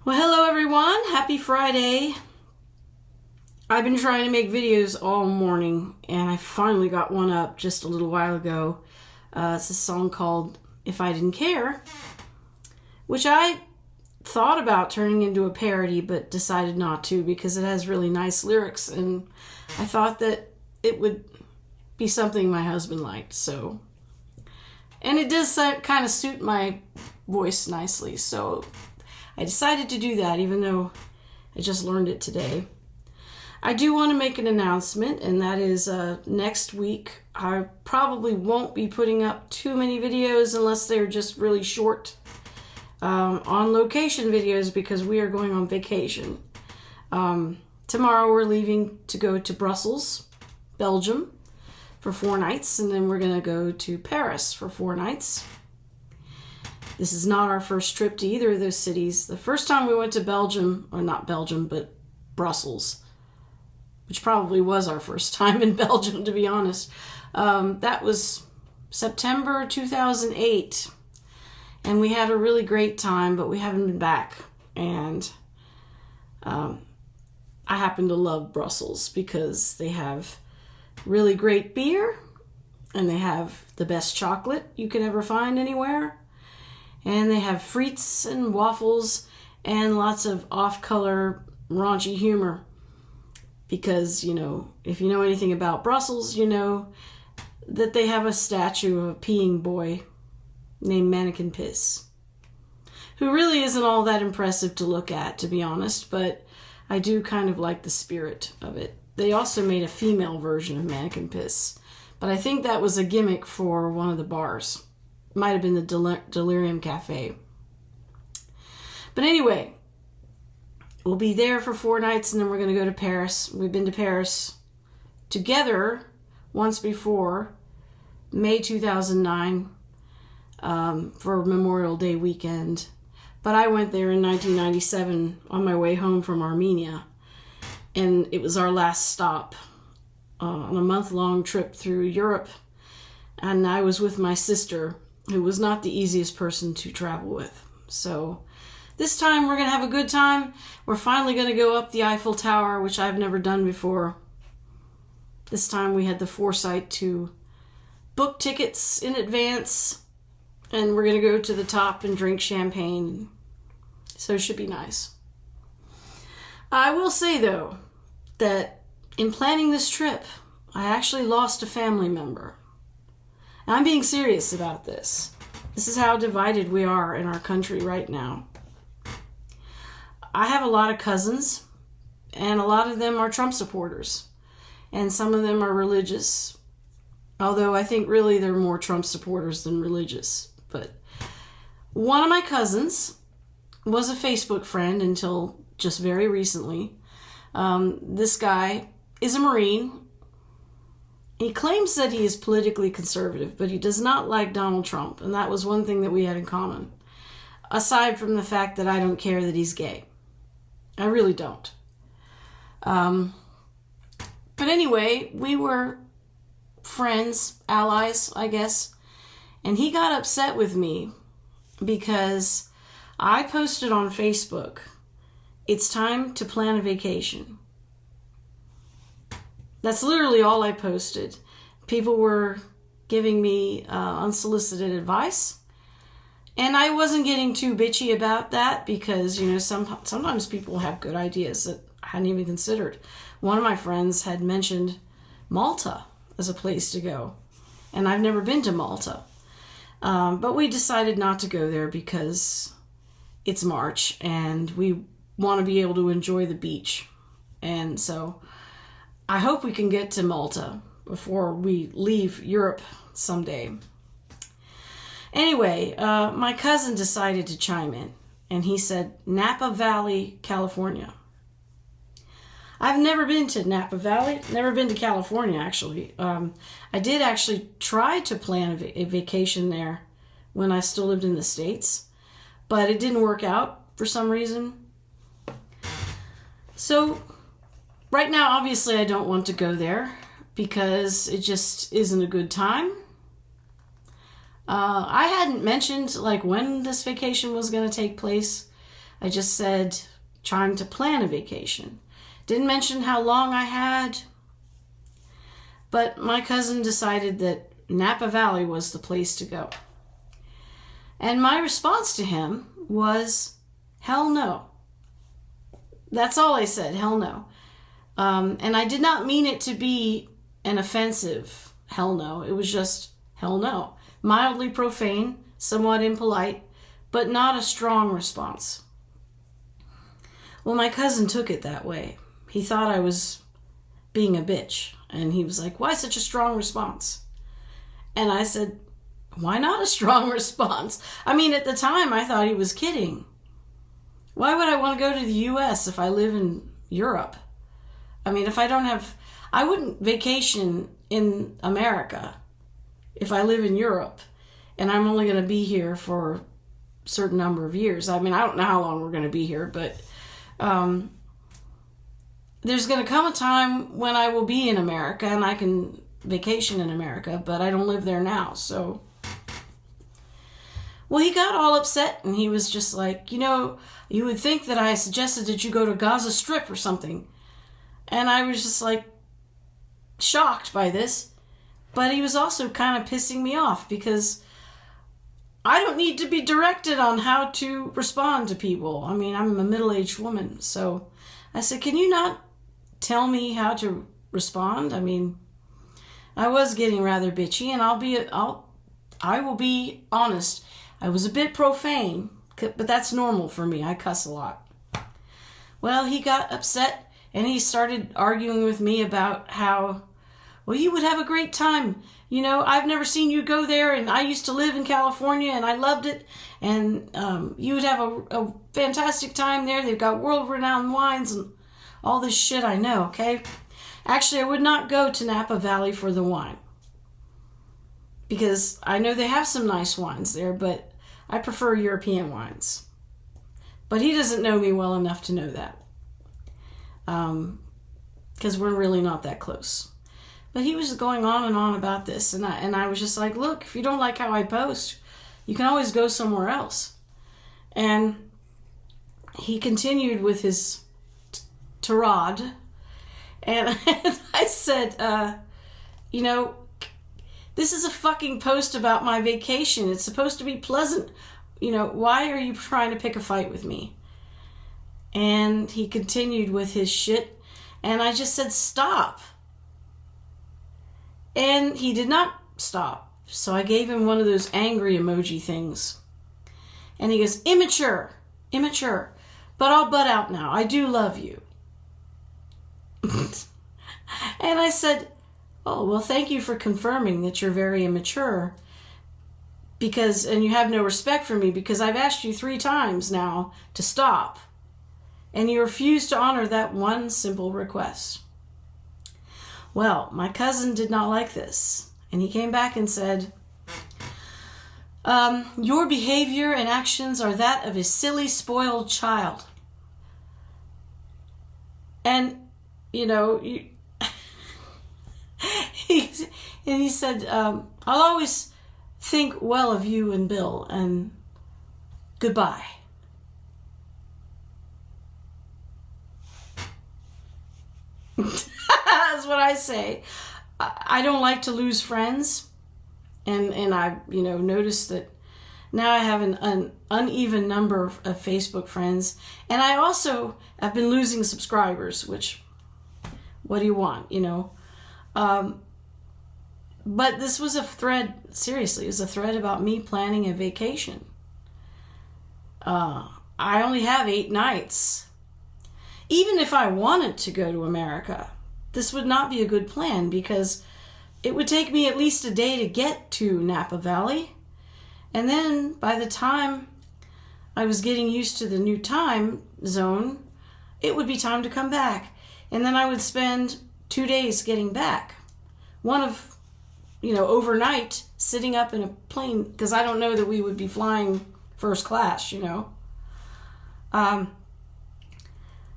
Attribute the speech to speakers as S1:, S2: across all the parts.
S1: Well, hello everyone. Happy Friday. I've been trying to make videos all morning, and I finally got one up just a little while ago. It's a song called If I Didn't Care, which I thought about turning into a parody, but decided not to because it has really nice lyrics, and I thought that it would be something my husband liked. And it does kind of suit my voice nicely, so I decided to do that, even though I just learned it today. I do want to make an announcement, and that is next week I probably won't be putting up too many videos unless they're just really short on location videos, because we are going on vacation. Tomorrow we're leaving to go to Brussels, Belgium for 4 nights, and then we're going to go to Paris for 4 nights. This is not our first trip to either of those cities. The first time we went to Belgium, or not Belgium, but Brussels, which probably was our first time in Belgium, to be honest, that was September 2008. And we had a really great time, but we haven't been back. And I happen to love Brussels because they have really great beer, and they have the best chocolate you could ever find anywhere. And they have frites and waffles and lots of off-color, raunchy humor. Because, if you know anything about Brussels, you know that they have a statue of a peeing boy named Mannequin Piss, who really isn't all that impressive to look at, to be honest, but I do kind of like the spirit of it. They also made a female version of Mannequin Piss, but I think that was a gimmick for one of the bars. Might have been the Delirium Cafe. But anyway, we'll be there for 4 nights, and then we're going to go to Paris. We've been to Paris together once before, May 2009, for Memorial Day weekend. But I went there in 1997 on my way home from Armenia, and it was our last stop on a month-long trip through Europe. And I was with my sister, who was not the easiest person to travel with. So this time we're going to have a good time. We're finally going to go up the Eiffel Tower, which I've never done before. This time we had the foresight to book tickets in advance, and we're going to go to the top and drink champagne. So it should be nice. I will say, though, that in planning this trip, I actually lost a family member. I'm being serious about this. This is how divided we are in our country right now. I have a lot of cousins, and a lot of them are Trump supporters, and some of them are religious, although I think really they're more Trump supporters than religious. But one of my cousins was a Facebook friend until just very recently. This guy is a Marine. He claims that he is politically conservative, but he does not like Donald Trump, and that was one thing that we had in common, aside from the fact that I don't care that he's gay. I really don't. But anyway, we were friends, allies, I guess, and he got upset with me because I posted on Facebook, "It's time to plan a vacation." That's literally all I posted. People were giving me unsolicited advice, and I wasn't getting too bitchy about that because, sometimes people have good ideas that I hadn't even considered. One of my friends had mentioned Malta as a place to go, and I've never been to Malta. But we decided not to go there because it's March, and we want to be able to enjoy the beach. And so I hope we can get to Malta before we leave Europe someday. Anyway, my cousin decided to chime in, and he said, Napa Valley, California. I've never been to Napa Valley, never been to California, actually. I did actually try to plan a vacation there when I still lived in the States, but it didn't work out for some reason. So right now, obviously, I don't want to go there because it just isn't a good time. I hadn't mentioned when this vacation was going to take place. I just said trying to plan a vacation. Didn't mention how long I had. But my cousin decided that Napa Valley was the place to go. And my response to him was, hell no. That's all I said, hell no. And I did not mean it to be an offensive hell no. It was just hell no. Mildly profane, somewhat impolite, but not a strong response. Well, my cousin took it that way. He thought I was being a bitch. And he was like, why such a strong response? And I said, why not a strong response? I mean, at the time, I thought he was kidding. Why would I want to go to the U.S. if I live in Europe? I mean, I wouldn't vacation in America if I live in Europe and I'm only going to be here for a certain number of years. I mean, I don't know how long we're going to be here, but there's going to come a time when I will be in America and I can vacation in America, but I don't live there now, so. Well, he got all upset and he was just like, you would think that I suggested that you go to Gaza Strip or something. And I was just like shocked by this, but he was also kind of pissing me off because I don't need to be directed on how to respond to people. I mean, I'm a middle-aged woman, so I said, can you not tell me how to respond? I mean, I was getting rather bitchy, and I will be honest. I was a bit profane, but that's normal for me. I cuss a lot. Well, he got upset, and he started arguing with me about how, well, you would have a great time. I've never seen you go there, and I used to live in California, and I loved it, and you would have a fantastic time there. They've got world-renowned wines and all this shit I know, okay? Actually, I would not go to Napa Valley for the wine because I know they have some nice wines there, but I prefer European wines. But he doesn't know me well enough to know that because we're really not that close. But he was going on and on about this, and I was just like, look, if you don't like how I post, you can always go somewhere else. And he continued with his tirade, and I said, this is a fucking post about my vacation. It's supposed to be pleasant. Why are you trying to pick a fight with me? And he continued with his shit, and I just said, stop. And he did not stop. So I gave him one of those angry emoji things. And he goes, immature. But I'll butt out now. I do love you. And I said, oh, well, thank you for confirming that you're very immature. And you have no respect for me because I've asked you 3 times now to stop. And you refuse to honor that one simple request. Well, my cousin did not like this, and he came back and said, your behavior and actions are that of a silly, spoiled child. And, he said, I'll always think well of you and Bill, and goodbye. That's what I say. I don't like to lose friends, and I noticed that now I have an uneven number of Facebook friends, and I also have been losing subscribers, which, what do you want, but this was a thread, seriously, it was a thread about me planning a vacation. I only have 8 nights. Even if I wanted to go to America, this would not be a good plan because it would take me at least a day to get to Napa Valley. And then by the time I was getting used to the new time zone, it would be time to come back. And then I would spend 2 days getting back. One of, overnight sitting up in a plane because I don't know that we would be flying first class,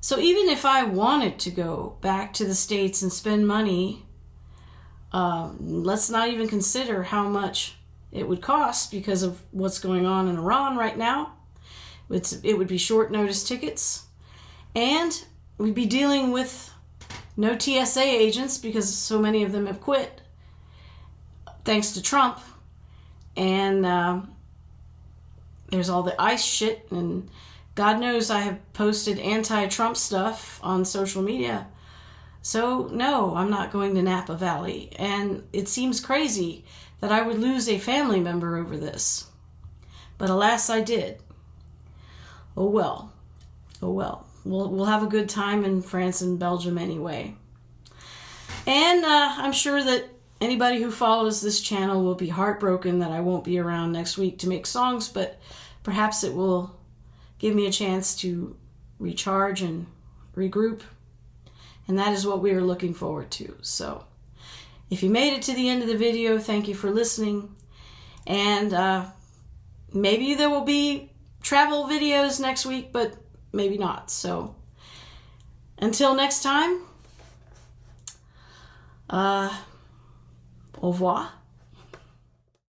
S1: So even if I wanted to go back to the States and spend money, let's not even consider how much it would cost because of what's going on in Iran right now. It would be short notice tickets, and we'd be dealing with no TSA agents because so many of them have quit thanks to Trump. And there's all the ICE shit, and God knows I have posted anti-Trump stuff on social media. So no, I'm not going to Napa Valley. And it seems crazy that I would lose a family member over this. But alas, I did. Oh well. Oh well. We'll have a good time in France and Belgium anyway. And I'm sure that anybody who follows this channel will be heartbroken that I won't be around next week to make songs, but perhaps it will give me a chance to recharge and regroup. And that is what we are looking forward to. So if you made it to the end of the video, thank you for listening. And maybe there will be travel videos next week, but maybe not. So until next time, au revoir.